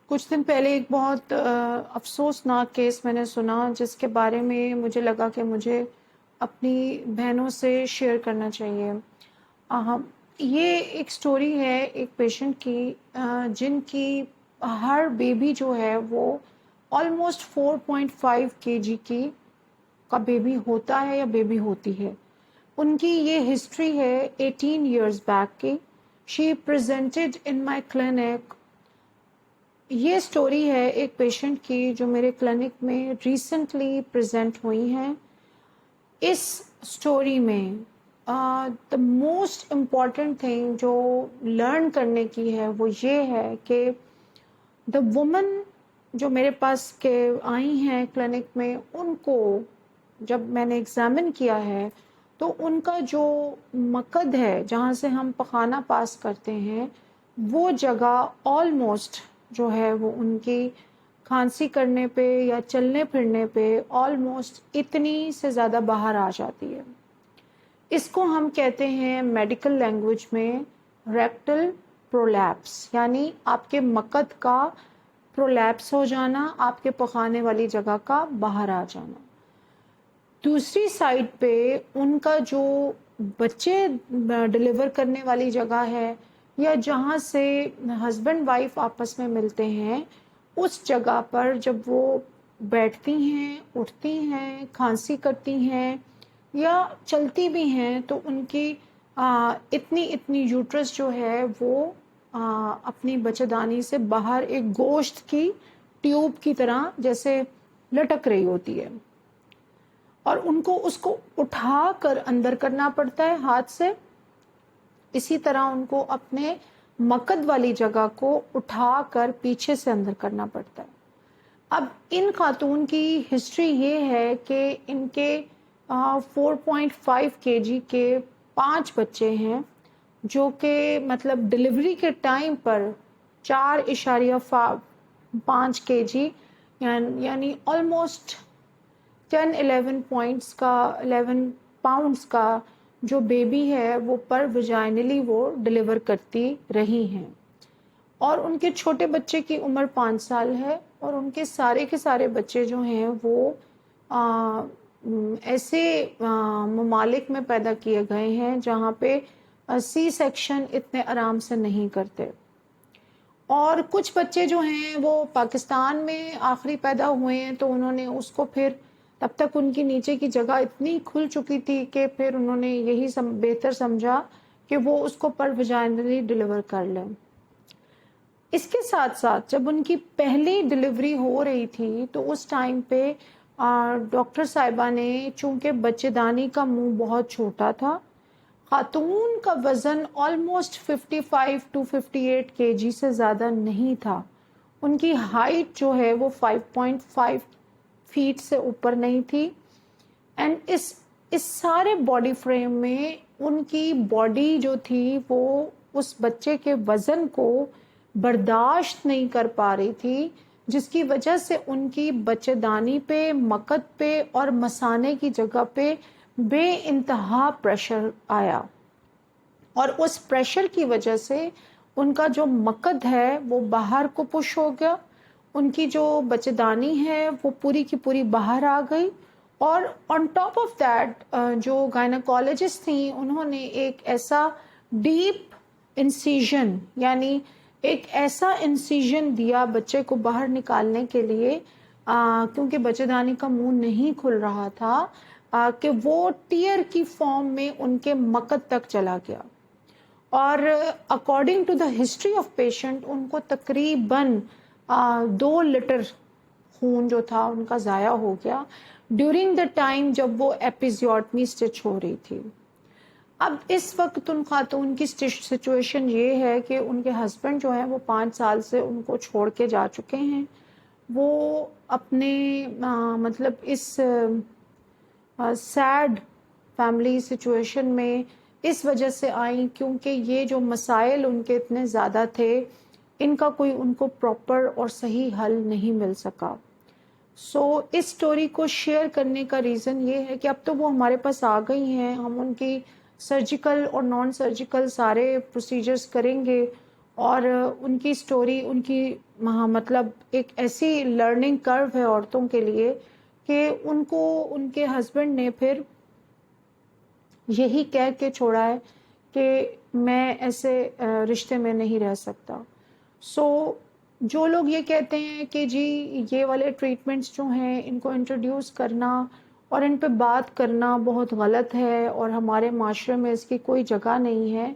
کچھ دن پہلے ایک بہت افسوسناک کیس میں نے سنا، جس کے بارے میں مجھے لگا کہ مجھے اپنی بہنوں سے شیئر کرنا چاہیے۔ آہم یہ ایک سٹوری ہے ایک پیشنٹ کی، جن کی ہر بیبی جو ہے وہ آلموسٹ 4.5 کے جی کی کا بیبی ہوتا ہے یا بیبی ہوتی ہے۔ ان کی یہ ہسٹری ہے 18 ایئرز بیک کی۔ شی پریزنٹڈ ان مائی کلینک۔ یہ سٹوری ہے ایک پیشنٹ کی جو میرے کلینک میں ریسنٹلی پریزنٹ ہوئی ہیں۔ اس سٹوری میں دا موسٹ امپورٹنٹ تھنگ جو لرن کرنے کی ہے وہ یہ ہے کہ دا وومن جو میرے پاس کے آئی ہیں کلینک میں، ان کو جب میں نے ایگزامن کیا ہے تو ان کا جو مقد ہے جہاں سے ہم پخانہ پاس کرتے ہیں، وہ جگہ آلموسٹ جو ہے وہ ان کی کھانسی کرنے پہ یا چلنے پھرنے پہ آلموسٹ اتنی سے زیادہ باہر آ جاتی ہے۔ اس کو ہم کہتے ہیں میڈیکل لینگویج میں ریکٹل پرولیپس، یعنی آپ کے مقد کا پرولیپس ہو جانا، آپ کے پخانے والی جگہ کا باہر آ جانا۔ دوسری سائڈ پہ ان کا جو بچے ڈلیور کرنے والی جگہ ہے یا جہاں سے ہسبینڈ وائف آپس میں ملتے ہیں، اس جگہ پر جب وہ بیٹھتی ہیں، اٹھتی ہیں، کھانسی کرتی ہیں یا چلتی بھی ہیں تو ان کی اتنی یوٹرس جو ہے وہ اپنی بچہ‌دانی سے باہر ایک گوشت کی ٹیوب کی طرح جیسے لٹک رہی ہوتی ہے، اور ان کو اس کو اٹھا کر اندر کرنا پڑتا ہے ہاتھ سے۔ اسی طرح ان کو اپنے مقد والی جگہ کو اٹھا کر پیچھے سے اندر کرنا پڑتا ہے۔ اب ان خاتون کی ہسٹری یہ ہے کہ ان کے 4.5 کے جی کے 5 بچے ہیں، جو کہ مطلب ڈلیوری کے ٹائم پر 4.5 کے جی یعنی آلموسٹ 11 پوائنٹس کا 11 پاؤنڈس کا جو بیبی ہے وہ پر ویجائنلی وہ ڈلیور کرتی رہی ہیں، اور ان کے چھوٹے بچے کی عمر 5 سال ہے، اور ان کے سارے بچے جو ہیں وہ ایسے ممالک میں پیدا کیے گئے ہیں جہاں پہ سی سیکشن اتنے آرام سے نہیں کرتے، اور کچھ بچے جو ہیں وہ پاکستان میں آخری پیدا ہوئے ہیں تو انہوں نے اس کو پھر تب تک ان کی نیچے کی جگہ اتنی کھل چکی تھی کہ پھر انہوں نے یہی بہتر سمجھا کہ وہ اس کو پر ویجائنلی ڈلیور کر لیں۔ اس کے ساتھ ساتھ جب ان کی پہلی ڈلیوری ہو رہی تھی تو اس ٹائم پہ ڈاکٹر صاحبہ نے، چونکہ بچے دانی کا منہ بہت چھوٹا تھا، خاتون کا وزن آلموسٹ 55 to 58 کے جی سے زیادہ نہیں تھا، ان کی ہائٹ جو ہے وہ 5.5 فیٹ سے اوپر نہیں تھی، اینڈ اس سارے باڈی فریم میں ان کی باڈی جو تھی وہ اس بچے کے وزن کو برداشت نہیں کر پا رہی تھی، جس کی وجہ سے ان کی بچے دانی پہ، مقد پہ اور مثانے کی جگہ پہ بے انتہا پریشر آیا، اور اس پریشر کی وجہ سے ان کا جو مقد ہے وہ باہر کو پش ہو گیا، ان کی جو بچے دانی ہے وہ پوری کی پوری باہر آ گئی، اور آن ٹاپ آف دیٹ جو گائنیکولوجسٹ تھیں انہوں نے ایک ایسا ڈیپ انسیژن، یعنی ایک ایسا انسیژن دیا بچے کو باہر نکالنے کے لیے، کیونکہ بچے دانی کا منہ نہیں کھل رہا تھا، کہ وہ ٹیئر کی فارم میں ان کے مقد تک چلا گیا، اور according to the history of patient ان کو تقریباً 2 لیٹر خون جو تھا ان کا ضائع ہو گیا ڈیورنگ دا ٹائم جب وہ ایپیزیوٹمی اسٹچ ہو رہی تھی۔ اب اس وقت ان خاتون کی سچویشن یہ ہے کہ ان کے ہسبینڈ جو ہیں وہ 5 سال سے ان کو چھوڑ کے جا چکے ہیں، وہ اپنے مطلب اس سیڈ فیملی سچویشن میں اس وجہ سے آئیں کیونکہ یہ جو مسائل ان کے اتنے زیادہ تھے، ان کا کوئی ان کو پراپر اور صحیح حل نہیں مل سکا۔ سو اس سٹوری کو شیئر کرنے کا ریزن یہ ہے کہ اب تو وہ ہمارے پاس آ گئی ہیں، ہم ان کی سرجیکل اور نان سرجیکل سارے پروسیجرز کریں گے، اور ان کی سٹوری، ان کی مطلب ایک ایسی لرننگ کرو ہے عورتوں کے لیے کہ ان کو ان کے ہسبینڈ نے پھر یہی کہہ کے چھوڑا ہے کہ میں ایسے رشتے میں نہیں رہ سکتا. سو جو لوگ یہ کہتے ہیں کہ جی یہ والے ٹریٹمنٹس جو ہیں ان کو انٹروڈیوس کرنا اور ان پہ بات کرنا بہت غلط ہے اور ہمارے معاشرے میں اس کی کوئی جگہ نہیں ہے،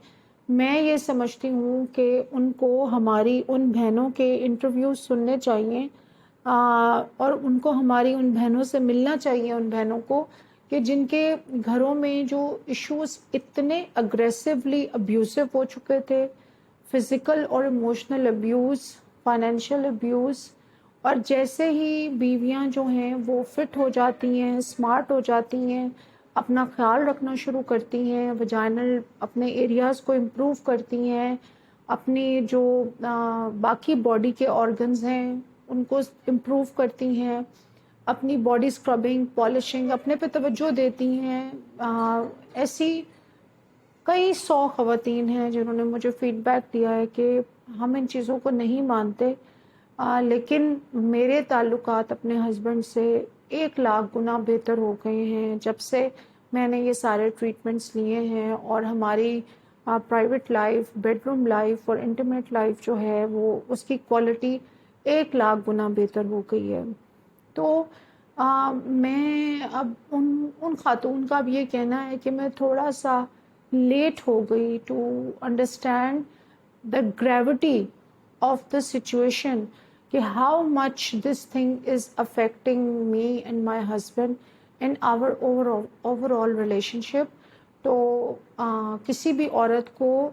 میں یہ سمجھتی ہوں کہ ان کو ہماری ان بہنوں کے انٹرویوز سننے چاہیے، اور ان کو ہماری ان بہنوں سے ملنا چاہیے، ان بہنوں کو کہ جن کے گھروں میں جو ایشوز اتنے اگریسولی ابیوزو ہو چکے تھے، فزیکل اور ایموشنل ابیوز، فائنینشیل ابیوز، اور جیسے ہی بیویاں جو ہیں وہ فٹ ہو جاتی ہیں، اسمارٹ ہو جاتی ہیں، اپنا خیال رکھنا شروع کرتی ہیں، وجائنل اپنے ایریاز کو امپروو کرتی ہیں، اپنی جو باقی باڈی کے آرگنز ہیں ان کو امپروو کرتی ہیں، اپنی باڈی اسکربنگ، پالشنگ، اپنے پہ توجہ دیتی ہیں. ایسی کئی 100 خواتین ہیں جنہوں نے مجھے فیڈ بیک دیا ہے کہ ہم ان چیزوں کو نہیں مانتے، لیکن میرے تعلقات اپنے ہسبینڈ سے 1,00,000 گنا بہتر ہو گئے ہیں جب سے میں نے یہ سارے ٹریٹمنٹس لیے ہیں، اور ہماری private life, bed room life اور انٹیمیٹ لائف جو ہے وہ اس کی کوالٹی 1,00,000 گنا بہتر ہو گئی ہے. تو میں اب ان خاتون کا اب یہ کہنا ہے کہ میں تھوڑا سا لیٹ ہو گئی to understand the gravity of the situation کہ how much this thing is affecting me and my husband and our overall relationship. تو کسی بھی عورت کو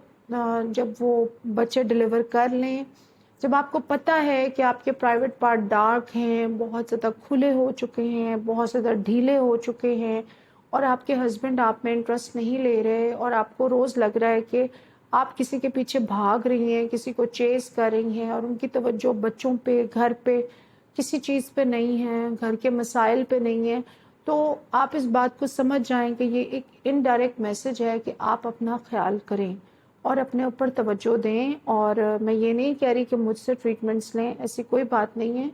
جب وہ بچے ڈلیور کر لیں، جب آپ کو پتہ ہے کہ آپ کے پرائیویٹ پارٹ ڈارک ہیں، بہت زیادہ کھلے ہو چکے ہیں، بہت زیادہ ڈھیلے ہو چکے ہیں، اور آپ کے ہسبینڈ آپ میں انٹرسٹ نہیں لے رہے، اور آپ کو روز لگ رہا ہے کہ آپ کسی کے پیچھے بھاگ رہی ہیں، کسی کو چیز کر رہی ہیں، اور ان کی توجہ بچوں پہ، گھر پہ، کسی چیز پہ نہیں ہے، گھر کے مسائل پہ نہیں ہے، تو آپ اس بات کو سمجھ جائیں کہ یہ ایک انڈائریکٹ میسج ہے کہ آپ اپنا خیال کریں اور اپنے اوپر توجہ دیں. اور میں یہ نہیں کہہ رہی کہ مجھ سے ٹریٹمنٹس لیں، ایسی کوئی بات نہیں ہے.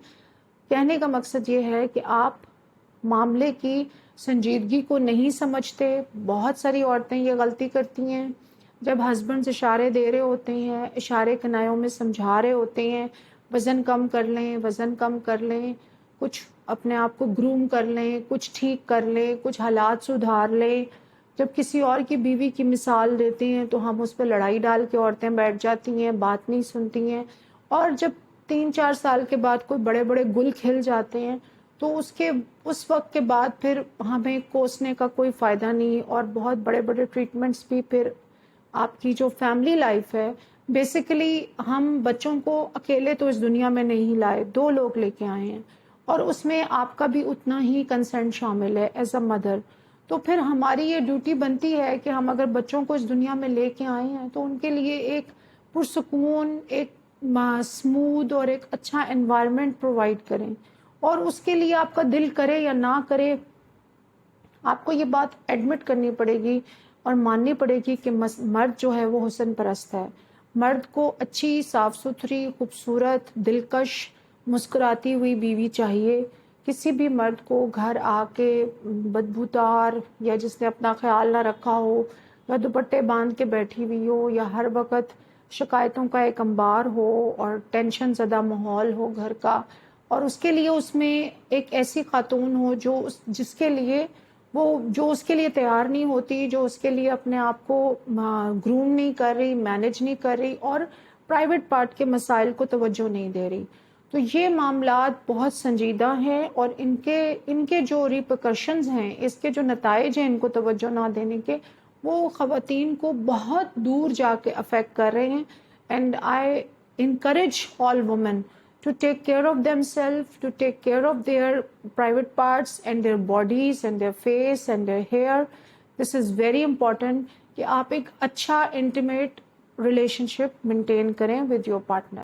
کہنے کا مقصد یہ ہے کہ آپ معاملے کی سنجیدگی کو نہیں سمجھتے. بہت ساری عورتیں یہ غلطی کرتی ہیں، جب ہسبینڈ اشارے دے رہے ہوتے ہیں، اشارے کنایوں میں سمجھا رہے ہوتے ہیں وزن کم کر لیں، وزن کم کر لیں، کچھ اپنے آپ کو گروم کر لیں، کچھ ٹھیک کر لیں، کچھ حالات سدھار لیں، جب کسی اور کی بیوی کی مثال دیتے ہیں تو ہم اس پہ لڑائی ڈال کے عورتیں بیٹھ جاتی ہیں، بات نہیں سنتی ہیں. اور جب 3-4 سال کے بعد کوئی بڑے بڑے گل کھل جاتے ہیں تو اس وقت کے بعد پھر ہمیں کوسنے کا کوئی فائدہ نہیں، اور بہت بڑے بڑے ٹریٹمنٹس بھی پھر آپ کی جو فیملی لائف ہے، بیسیکلی ہم بچوں کو اکیلے تو اس دنیا میں نہیں لائے، 2 لوگ لے کے آئے ہیں، اور اس میں آپ کا بھی اتنا ہی کنسرن شامل ہے ایز اے مدر. تو پھر ہماری یہ ڈیوٹی بنتی ہے کہ ہم اگر بچوں کو اس دنیا میں لے کے آئے ہیں تو ان کے لیے ایک پرسکون، ایک اسموتھ اور ایک اچھا انوائرمنٹ پرووائڈ کریں. اور اس کے لیے آپ کا دل کرے یا نہ کرے، آپ کو یہ بات ایڈمٹ کرنی پڑے گی اور ماننی پڑے گی کہ مرد جو ہے وہ حسن پرست ہے. مرد کو اچھی، صاف ستھری، خوبصورت، دلکش، مسکراتی ہوئی بیوی چاہیے. کسی بھی مرد کو گھر آ کے بدبودار، یا جس نے اپنا خیال نہ رکھا ہو، یا دوپٹے باندھ کے بیٹھی ہوئی ہو، یا ہر وقت شکایتوں کا ایک انبار ہو اور ٹینشن زدہ ماحول ہو گھر کا، اور اس کے لیے اس میں ایک ایسی خاتون ہو جس کے لیے جو اس کے لیے تیار نہیں ہوتی، جو اس کے لیے اپنے آپ کو گروم نہیں کر رہی، مینج نہیں کر رہی، اور پرائیویٹ پارٹ کے مسائل کو توجہ نہیں دے رہی. تو یہ معاملات بہت سنجیدہ ہیں، اور ان کے جو ریپرکشنز ہیں، اس کے جو نتائج ہیں ان کو توجہ نہ دینے کے، وہ خواتین کو بہت دور جا کے افیکٹ کر رہے ہیں. And I encourage all women to take care of themselves, to take care of their private parts and their bodies and their face and their hair. This is very important کہ آپ ایک اچھا intimate relationship maintain کریں with your partner.